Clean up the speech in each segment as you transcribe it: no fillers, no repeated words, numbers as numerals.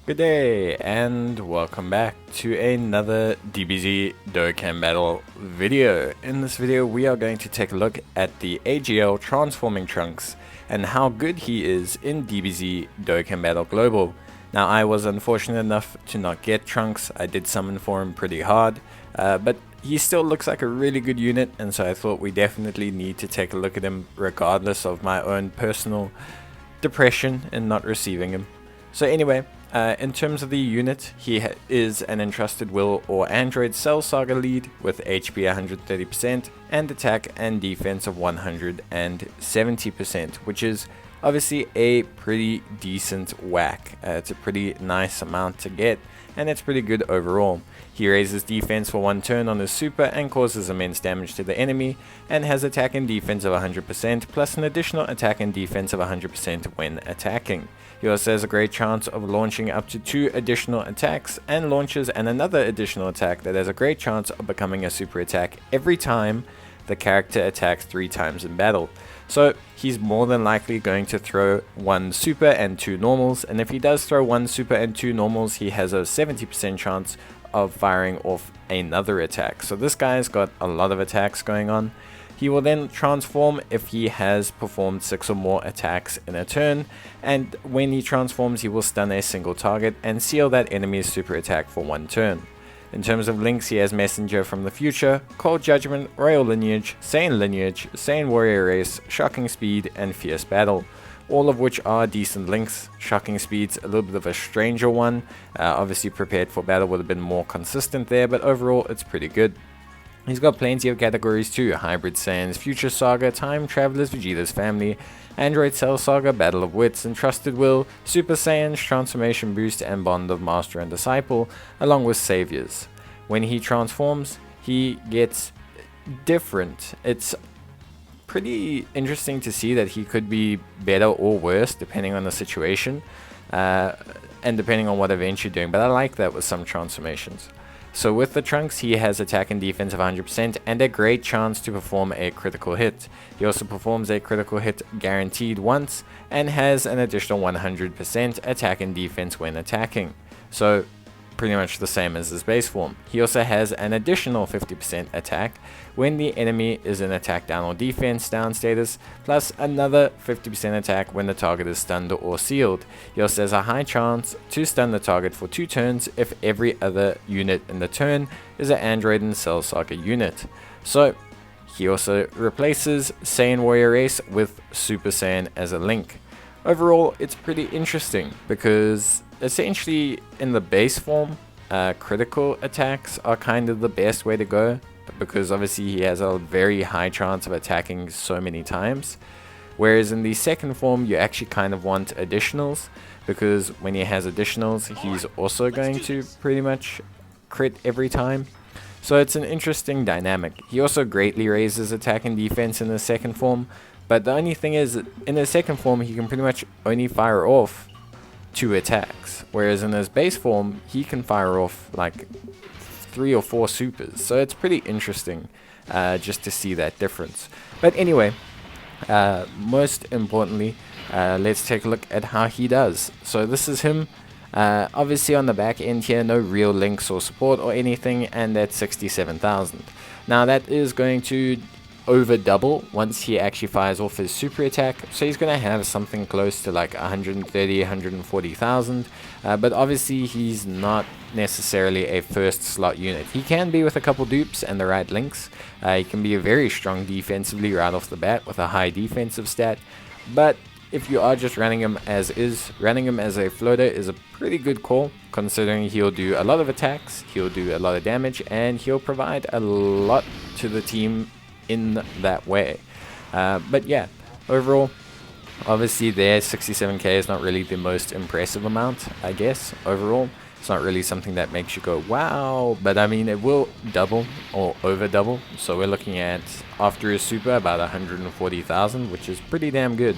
Good day and welcome back to another DBZ Dokkan battle video. In this video we are going to take a look at the AGL Transforming Trunks and how good he is in DBZ Dokkan Battle Global. Now I was unfortunate enough to not get Trunks. I did summon for him pretty hard, but he still looks like a really good unit, and so I thought we definitely need to take a look at him regardless of my own personal depression in not receiving him. So anyway, in terms of the unit, he is an Entrusted Will or Android Cell Saga lead with HP 130% and attack and defense of 170%, which is obviously a pretty decent whack. It's a pretty nice amount to get, and it's pretty good overall. He raises defense for 1 turn on his super and causes immense damage to the enemy, and has attack and defense of 100% plus an additional attack and defense of 100% when attacking. He also has a great chance of launching up to 2 additional attacks, and launches another additional attack that has a great chance of becoming a super attack every time the character attacks 3 times in battle. So he's more than likely going to throw 1 super and 2 normals, and if he does throw 1 super and 2 normals, he has a 70% chance of firing off another attack. So this guy's got a lot of attacks going on. He will then transform if he has performed 6 or more attacks in a turn, and when he transforms he will stun a single target and seal that enemy's super attack for 1 turn. In terms of links, he has Messenger from the Future, Cold Judgment, Royal Lineage, Sane Warrior Race, Shocking Speed, and Fierce Battle, all of which are decent links. Shocking Speed's a little bit of a stranger one, obviously Prepared for Battle would have been more consistent there, but overall it's pretty good. He's got plenty of categories too: Hybrid Saiyans, Future Saga, Time Travelers, Vegeta's Family, Android Cell Saga, Battle of Wits, Entrusted Will, Super Saiyans, Transformation Boost, and Bond of Master and Disciple, along with Saviors. When he transforms, he gets different. It's pretty interesting to see that he could be better or worse depending on the situation, and depending on what event you're doing, but I like that with some transformations. So with the Trunks, he has attack and defense of 100% and a great chance to perform a critical hit. He also performs a critical hit guaranteed once and has an additional 100% attack and defense when attacking. So pretty much the same as his base form. He also has an additional 50% attack when the enemy is in attack down or defense down status, plus another 50% attack when the target is stunned or sealed. He also has a high chance to stun the target for 2 turns if every other unit in the turn is an Android and Cell Saga unit. So he also replaces Saiyan Warrior Race with Super Saiyan as a link. Overall, it's pretty interesting because essentially in the base form, critical attacks are kind of the best way to go, because obviously he has a very high chance of attacking so many times. Whereas in the second form, you actually kind of want additionals, because when he has additionals, he's also going to pretty much crit every time. So it's an interesting dynamic. He also greatly raises attack and defense in the second form, but the only thing is, in the second form, he can pretty much only fire off 2 attacks, whereas in his base form, he can fire off like 3 or 4 supers. So it's pretty interesting just to see that difference. But anyway, most importantly, let's take a look at how he does. So this is him. Obviously on the back end here, no real links or support or anything, and that's 67,000. Now that is going to over double once he actually fires off his super attack, so he's going to have something close to like 140,000, but obviously he's not necessarily a first slot unit. He can be with a couple dupes and the right links. He can be very strong defensively right off the bat with a high defensive stat, but if you are just running him as is, running him as a floater is a pretty good call, considering he'll do a lot of attacks, he'll do a lot of damage, and he'll provide a lot to the team in that way. But yeah, overall, obviously there 67k is not really the most impressive amount, I guess. Overall, it's not really something that makes you go wow, but I mean it will double or over double, so we're looking at after his super about 140,000, which is pretty damn good.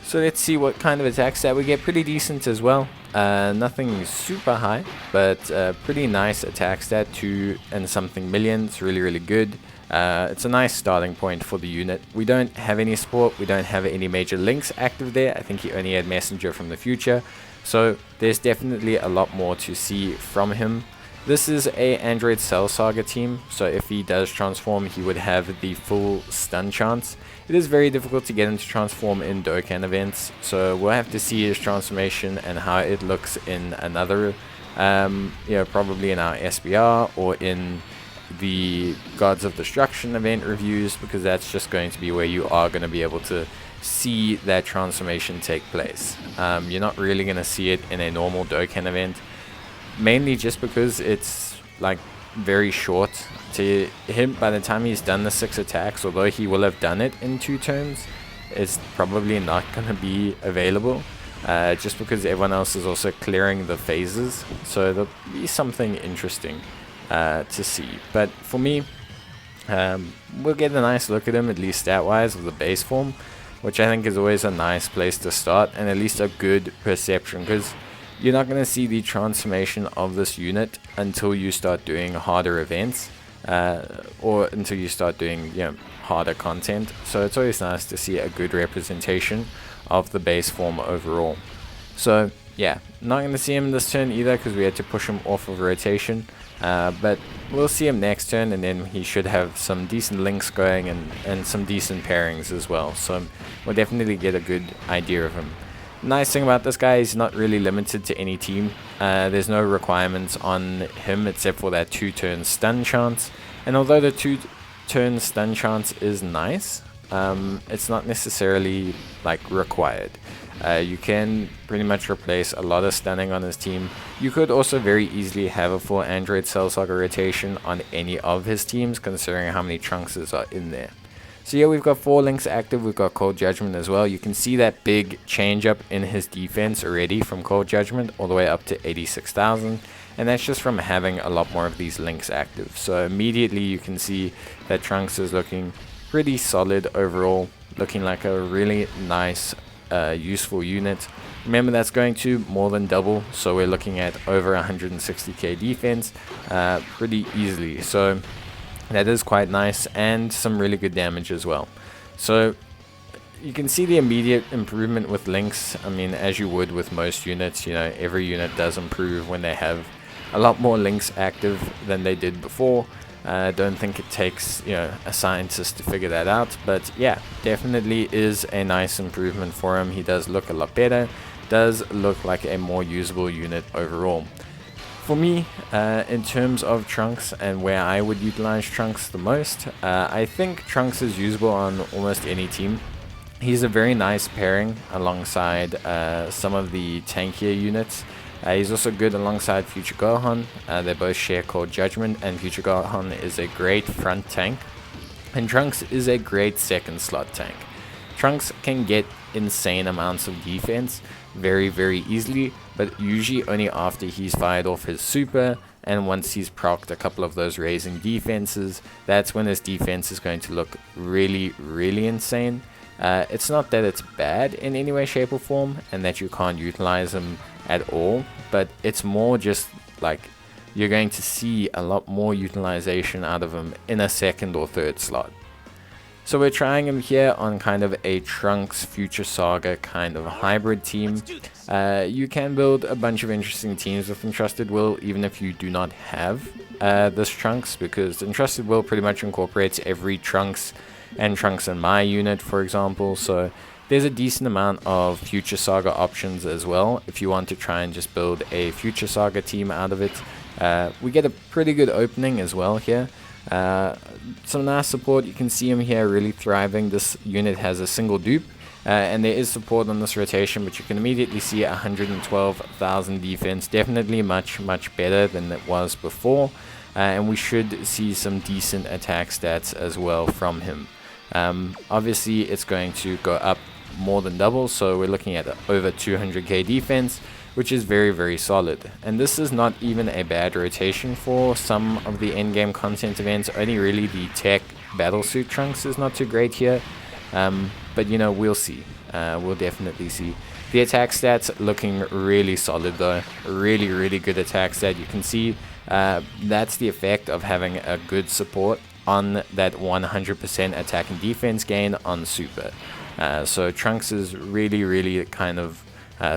So let's see what kind of attacks that we get. Pretty decent as well. Nothing super high, but pretty nice attack stat, 2 and something million. It's really good. It's a nice starting point for the unit. We don't have any support, we don't have any major links active there. I think he only had Messenger from the future, so there's definitely a lot more to see from him. This is a Android Cell Saga team, so if he does transform, he would have the full stun chance. It is very difficult to get him to transform in Dokkan events, so we'll have to see his transformation and how it looks in another, probably in our SBR or in the Gods of Destruction event reviews, because that's just going to be where you are going to be able to see that transformation take place. You're not really going to see it in a normal Dokkan event, mainly just because it's like very short to him. By the time he's done the 6 attacks, although he will have done it in 2 turns, it's probably not going to be available, just because everyone else is also clearing the phases, so there'll be something interesting to see. But for me, we'll get a nice look at him, at least stat wise, of the base form, which I think is always a nice place to start, and at least a good perception, because you're not going to see the transformation of this unit until you start doing harder events, or until you start doing harder content. So it's always nice to see a good representation of the base form overall. So yeah, not going to see him this turn either, because we had to push him off of rotation, but we'll see him next turn, and then he should have some decent links going and some decent pairings as well, so we'll definitely get a good idea of him. Nice thing about this guy, he's not really limited to any team. There's no requirements on him except for that 2-turn stun chance, and although the 2-turn stun chance is nice, it's not necessarily like required. You can pretty much replace a lot of stunning on his team. You could also very easily have a full Android Cell Saga rotation on any of his teams, considering how many Trunkses are in there. So yeah, we've got 4 links active. We've got Cold Judgment as well. You can see that big change up in his defense already from Cold Judgment all the way up to 86,000, and that's just from having a lot more of these links active. So immediately you can see that Trunks is looking pretty solid overall, looking like a really nice useful unit. Remember, that's going to more than double, so we're looking at over 160k defense pretty easily. So that is quite nice, and some really good damage as well. So you can see the immediate improvement with links. I mean, as you would with most units, every unit does improve when they have a lot more links active than they did before. I don't think it takes a scientist to figure that out, but yeah, definitely is a nice improvement for him. He does look a lot better, does look like a more usable unit overall. For me, in terms of Trunks and where I would utilize Trunks the most, I think Trunks is usable on almost any team. He's a very nice pairing alongside some of the tankier units. He's also good alongside Future Gohan. They both share Cold Judgment, and Future Gohan is a great front tank, and Trunks is a great second slot tank. Trunks can get insane amounts of defense very, very easily, but usually only after he's fired off his super, and once he's procced a couple of those raising defenses, that's when his defense is going to look really, really insane. It's not that it's bad in any way, shape or form, and that you can't utilize him at all, but it's more just like you're going to see a lot more utilization out of him in a second or third slot. So we're trying him here on kind of a Trunks Future Saga kind of hybrid team. You can build a bunch of interesting teams with Entrusted Will, even if you do not have this Trunks, because Entrusted Will pretty much incorporates every Trunks and Trunks in my unit, for example. So there's a decent amount of Future Saga options as well if you want to try and just build a Future Saga team out of it. We get a pretty good opening as well here. Some nice support. You can see him here really thriving. This unit has a single dupe, and there is support on this rotation, but you can immediately see 112,000 defense. Definitely much better than it was before, and we should see some decent attack stats as well from him. Obviously it's going to go up more than double, so we're looking at over 200k defense, which is very, very solid. And this is not even a bad rotation for some of the endgame content events. Only really the tech battlesuit Trunks is not too great here, but we'll see. We'll definitely see. The attack stats looking really solid though. Really good attack stat. You can see that's the effect of having a good support on that 100% attack and defense gain on super. So Trunks is really kind of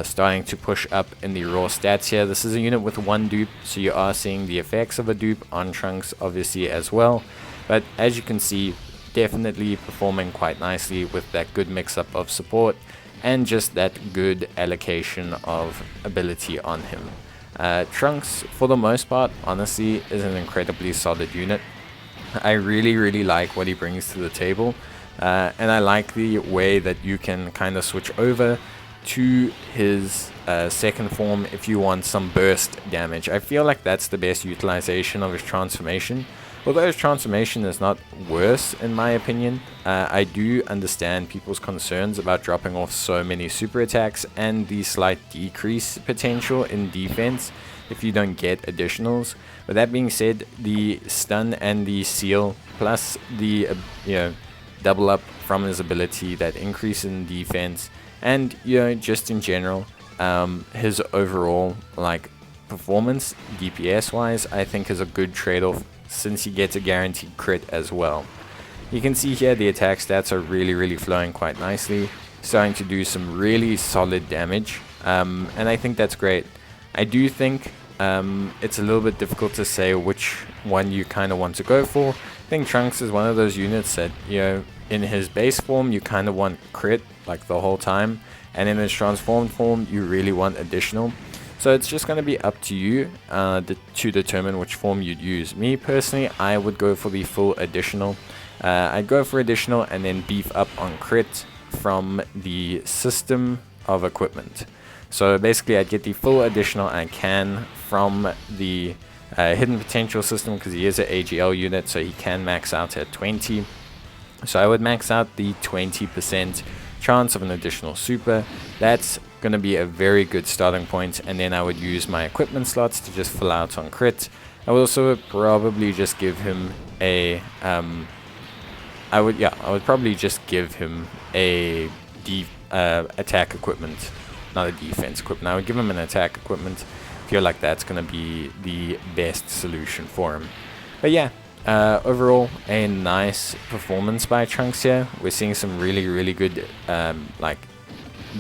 starting to push up in the raw stats here. This is a unit with 1 dupe, so you are seeing the effects of a dupe on Trunks obviously as well. But as you can see, definitely performing quite nicely with that good mix-up of support and just that good allocation of ability on him. Trunks, for the most part, honestly, is an incredibly solid unit. I really like what he brings to the table, and I like the way that you can kind of switch over to his second form if you want some burst damage. I feel like that's the best utilization of his transformation. Although his transformation is not worse in my opinion, I do understand people's concerns about dropping off so many super attacks and the slight decrease potential in defense if you don't get additionals. But that being said, the stun and the seal plus the double up from his ability, that increase in defense, and just in general his overall like performance DPS wise, I think is a good trade-off since he gets a guaranteed crit as well. You can see here the attack stats are really flowing quite nicely, starting to do some really solid damage, and I think that's great. I do think it's a little bit difficult to say which one you kind of want to go for. I think Trunks is one of those units that, in his base form you kind of want crit like the whole time, and in his transformed form you really want additional. So it's just going to be up to you to determine which form you'd use. Me personally, I would go for the full additional. I'd go for additional and then beef up on crit from the system of equipment. So basically I'd get the full additional I can from the hidden potential system, because he is an AGL unit, so he can max out at 20. So I would max out the 20% chance of an additional super. That's going to be a very good starting point, and then I would use my equipment slots to just fill out on crit. I would also probably just give him a I would probably just give him a attack equipment, not a defense equipment. I would give him an attack equipment. I feel like that's going to be the best solution for him. But yeah, overall a nice performance by Trunks here. We're seeing some really good like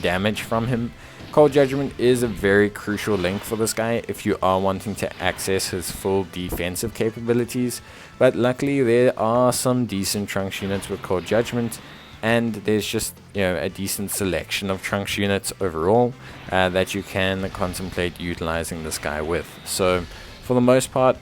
damage from him. Cold Judgment is a very crucial link for this guy if you are wanting to access his full defensive capabilities, but luckily there are some decent Trunks units with Cold Judgment, and there's just a decent selection of Trunks units overall that you can contemplate utilizing this guy with. So for the most part,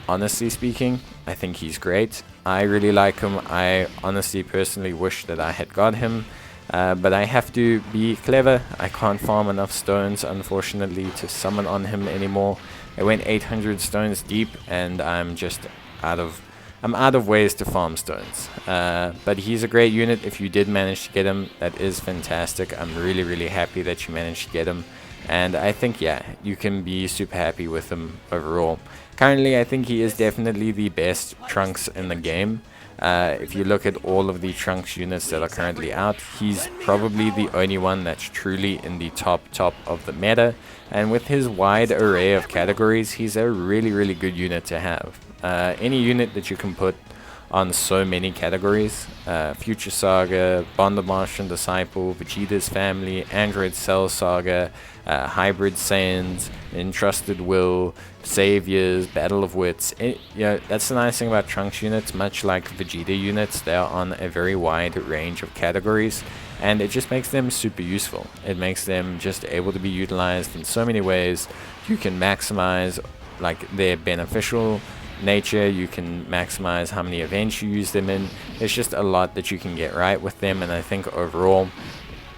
honestly speaking, I think he's great. I really like him. I honestly personally wish that I had got him, but I have to be clever. I can't farm enough stones, unfortunately, to summon on him anymore. I went 800 stones deep, and I'm just out of ways to farm stones. But he's a great unit. If you did manage to get him, that is fantastic. I'm really happy that you managed to get him, and I think, yeah, you can be super happy with him overall. Currently, I think he is definitely the best Trunks in the game. If you look at all of the Trunks units that are currently out, he's probably the only one that's truly in the top of the meta, and with his wide array of categories, he's a really good unit to have. Any unit that you can put on so many categories, Future Saga, Bond of Martian Disciple, Vegeta's Family, Android Cell Saga, Hybrid Saiyans, Entrusted Will, Saviors, Battle of Wits. That's the nice thing about Trunks units. Much like Vegeta units, they are on a very wide range of categories, and it just makes them super useful. It makes them just able to be utilized in so many ways. You can maximize like their beneficial nature, you can maximize how many events you use them in. There's just a lot that you can get right with them, and I think overall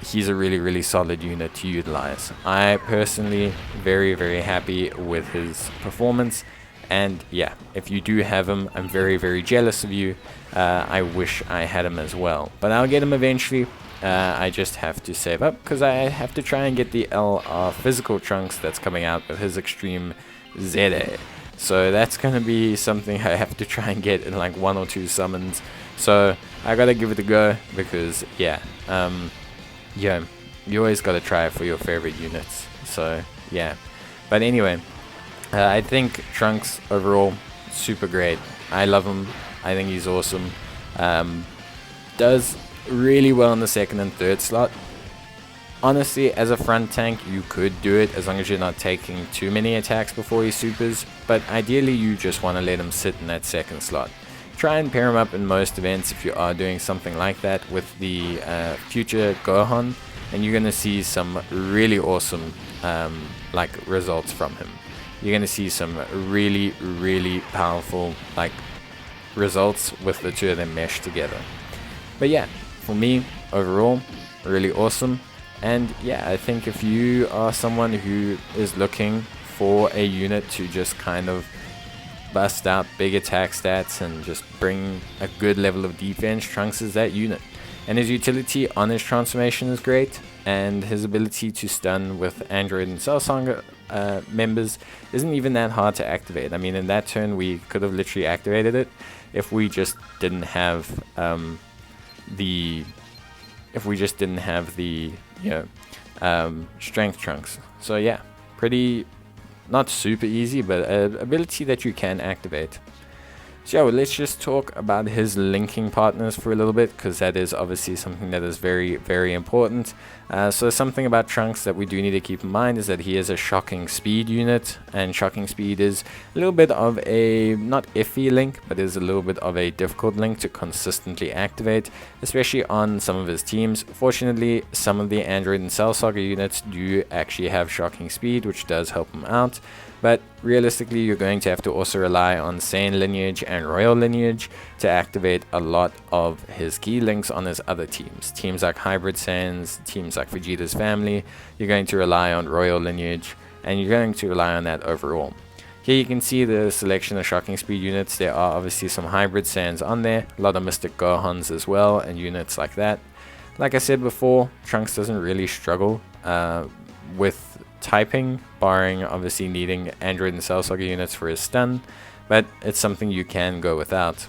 he's a really solid unit to utilize. I personally very happy with his performance, and yeah, if you do have him, I'm very jealous of you. I wish I had him as well, but I'll get him eventually. I just have to save up because I have to try and get the LR physical Trunks that's coming out with his Extreme ZA. So that's going to be something I have to try and get in like 1 or 2 summons. So I gotta give it a go because yeah, you always gotta try for your favorite units. So yeah, but anyway, I think Trunks overall super great. I love him. I think he's awesome. Does really well in the second and third slot. Honestly, as a front tank, you could do it as long as you're not taking too many attacks before he supers, but ideally you just want to let him sit in that second slot. Try and pair him up in most events if you are doing something like that with the future Gohan, and you're going to see some really awesome like results from him. You're going to see some really powerful like results with the two of them meshed together. But yeah, for me, overall, really awesome. And yeah, I think if you are someone who is looking for a unit to just kind of bust out big attack stats and just bring a good level of defense, Trunks is that unit. And his utility on his transformation is great, and his ability to stun with Android and Cell Song members isn't even that hard to activate. I mean, in that turn we could have literally activated it if we just didn't have the strength Trunks. So yeah, pretty not super easy, but an ability that you can activate. So let's just talk about his linking partners for a little bit, because that is obviously something that is very important. So something about Trunks that we do need to keep in mind is that he is a shocking speed unit, and shocking speed is a little bit of a not iffy link, but is a little bit of a difficult link to consistently activate, especially on some of his teams. Fortunately, some of the Android and Cell Saga units do actually have shocking speed, which does help him out. But realistically, you're going to have to also rely on Saiyan lineage and Royal lineage to activate a lot of his key links on his other teams. Teams like Hybrid Saiyans, teams like Vegeta's family, you're going to rely on Royal lineage, and you're going to rely on that overall. Here you can see the selection of shocking speed units. There are obviously some Hybrid Saiyans on there, a lot of Mystic Gohans as well, and units like that. Like I said before, Trunks doesn't really struggle with typing, barring obviously needing Android and Cell Saga units for his stun, but it's something you can go without.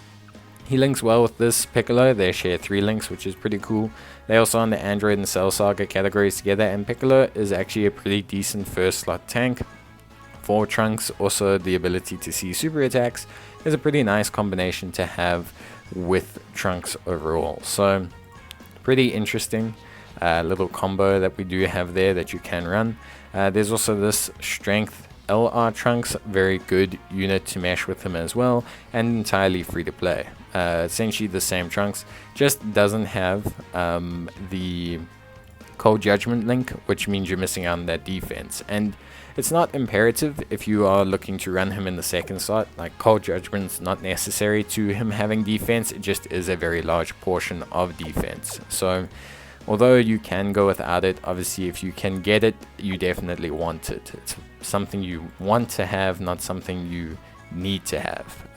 He links well with this Piccolo. They share 3 links, which is pretty cool. They also on the Android and Cell Saga categories together, and Piccolo is actually a pretty decent first slot tank for Trunks. Also, the ability to see super attacks is a pretty nice combination to have with Trunks overall. So pretty interesting little combo that we do have there that you can run. There's also this strength LR Trunks, very good unit to mesh with him as well, and entirely free to play. Essentially the same Trunks, just doesn't have the Cold Judgment link, which means you're missing out on that defense. And it's not imperative if you are looking to run him in the second slot. Like, Cold Judgment's not necessary to him having defense, it just is a very large portion of defense. So although you can go without it, obviously if you can get it, you definitely want it. It's something you want to have, not something you need to have,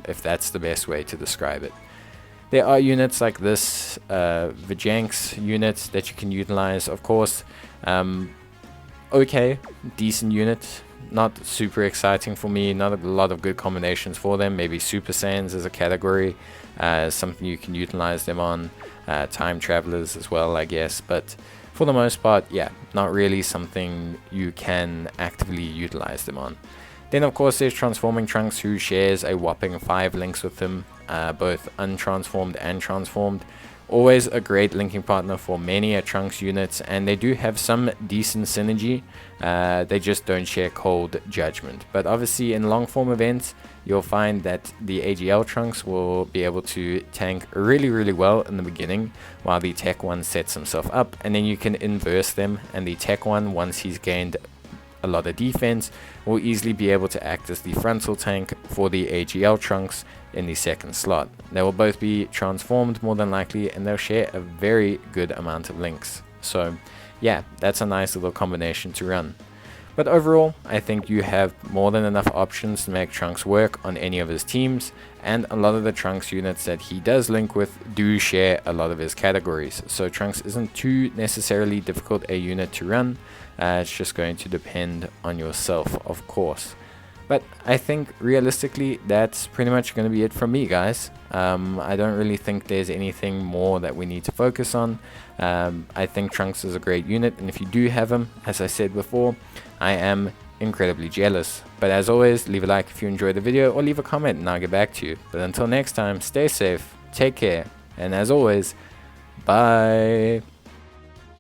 if that's the best way to describe it. There are units like this Vajanks units that you can utilize, of course. Okay, decent unit, not super exciting for me, not a lot of good combinations for them. Maybe Super Saiyans as a category, something you can utilize them on. Time travelers as well, I guess, but for the most part, yeah, not really something you can actively utilize them on. Then of course there's Transforming Trunks, who shares a whopping 5 links with him, both untransformed and transformed. Always a great linking partner for many a Trunks units, and they do have some decent synergy. They just don't share Cold Judgment. But obviously in long form events, you'll find that the AGL Trunks will be able to tank really well in the beginning, while the Tech one sets himself up, and then you can inverse them, and the Tech one, once he's gained a lot of defense, will easily be able to act as the frontal tank for the AGL Trunks in the second slot. They will both be transformed more than likely, and they'll share a very good amount of links. So yeah, that's a nice little combination to run. But overall, I think you have more than enough options to make Trunks work on any of his teams, and a lot of the Trunks units that he does link with do share a lot of his categories. So Trunks isn't too necessarily difficult a unit to run. It's just going to depend on yourself, of course. But I think realistically, that's pretty much going to be it from me, guys. I don't really think there's anything more that we need to focus on. I think Trunks is a great unit, and if you do have him, as I said before, I am incredibly jealous. But as always, leave a like if you enjoyed the video, or leave a comment and I'll get back to you. But until next time, stay safe, take care, and as always, bye.